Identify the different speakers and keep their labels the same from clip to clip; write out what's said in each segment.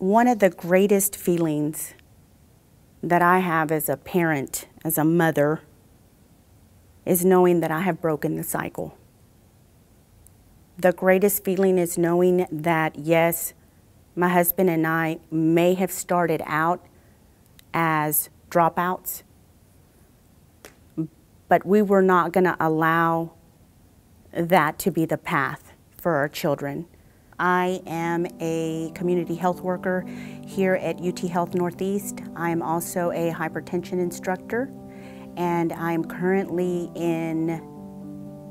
Speaker 1: One of the greatest feelings that I have as a parent, as a mother, is knowing that I have broken the cycle. The greatest feeling is knowing that, yes, my husband and I may have started out as dropouts, but we were not going to allow that to be the path for our children. I am a community health worker here at UT Health Northeast. I am also a hypertension instructor, and I'm currently in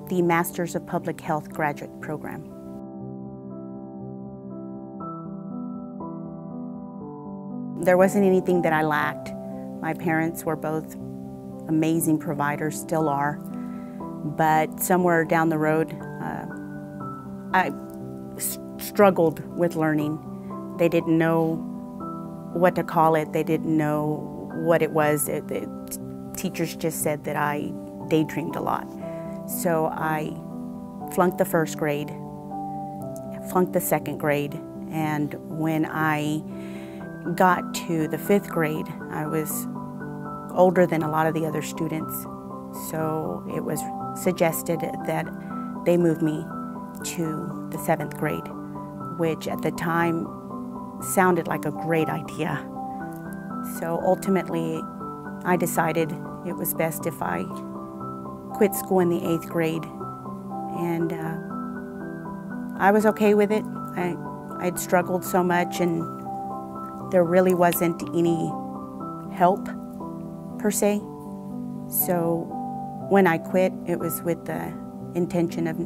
Speaker 1: the Masters of Public Health graduate program. There wasn't anything that I lacked. My parents were both amazing providers, still are, but somewhere down the road, I struggled with learning. They didn't know what to call it. They didn't know what it was. The teachers just said that I daydreamed a lot. So I flunked the first grade, flunked the second grade, and when I got to the fifth grade, I was older than a lot of the other students. So it was suggested that they move me to the seventh grade, which at the time sounded like a great idea. So ultimately, I decided it was best if I quit school in the eighth grade, and I was okay with it. I'd struggled so much, and there really wasn't any help per se. So when I quit, it was with the intention of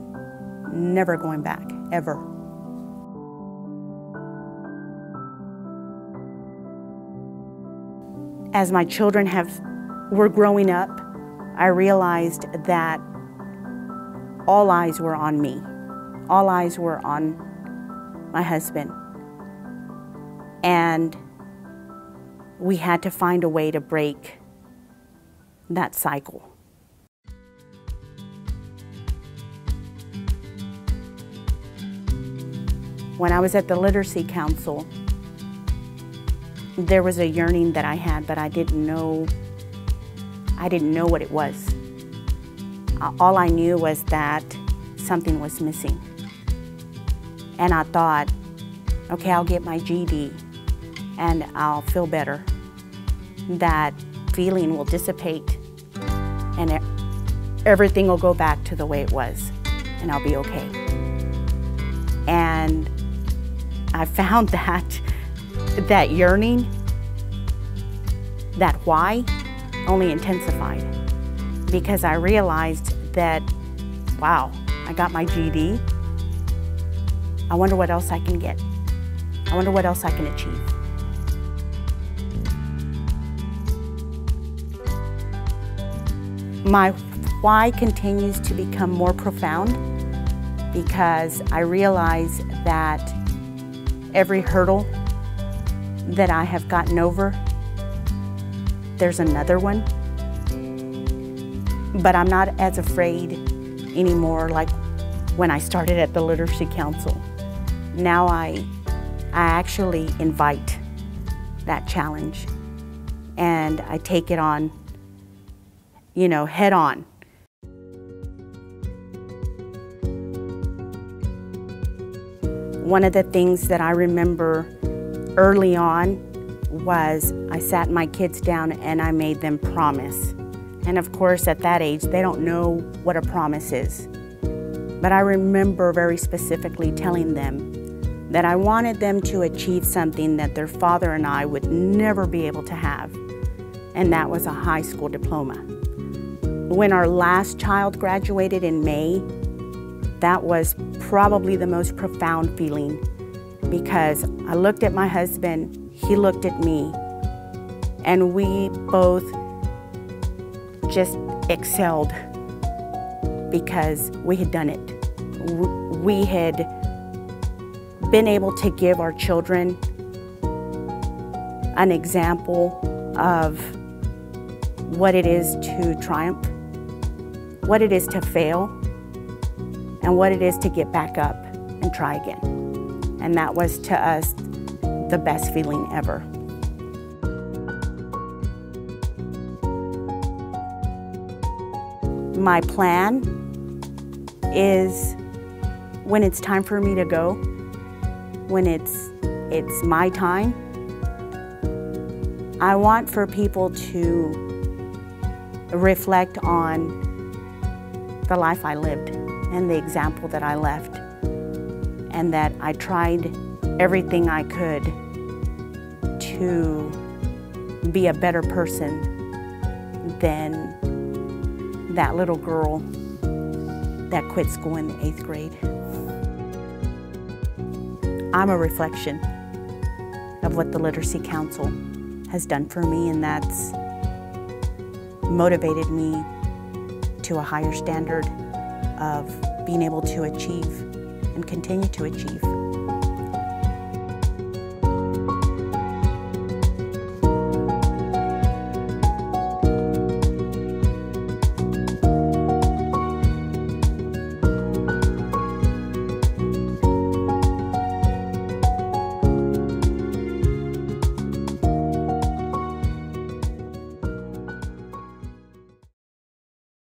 Speaker 1: never going back, ever. As my children were growing up, I realized that all eyes were on me. All eyes were on my husband. And we had to find a way to break that cycle. When I was at the Literacy Council, there was a yearning that I had, but I didn't know what it was. All I knew was that something was missing. And I thought, okay, I'll get my GED and I'll feel better. That feeling will dissipate and everything will go back to the way it was and I'll be okay. And I found that yearning, that why, only intensified, because I realized that, wow, I got my GED. I wonder what else I can get. I wonder what else I can achieve. My why continues to become more profound because I realize that every hurdle that I have gotten over, there's another one. But I'm not as afraid anymore like when I started at the Literacy Council. Now I actually invite that challenge and I take it on, head on. One of the things that I remember early on was I sat my kids down and I made them promise. And of course, at that age, they don't know what a promise is. But I remember very specifically telling them that I wanted them to achieve something that their father and I would never be able to have, and that was a high school diploma. When our last child graduated in May, that was probably the most profound feeling because I looked at my husband, he looked at me, and we both just excelled because we had done it. We had been able to give our children an example of what it is to triumph, what it is to fail, and what it is to get back up and try again. And that was to us the best feeling ever. My plan is when it's time for me to go, when it's my time, I want for people to reflect on the life I lived and the example that I left, and that I tried everything I could to be a better person than that little girl that quit school in the 8th grade. I'm a reflection of what the Literacy Council has done for me, and that's motivated me to a higher standard of being able to achieve and continue to achieve.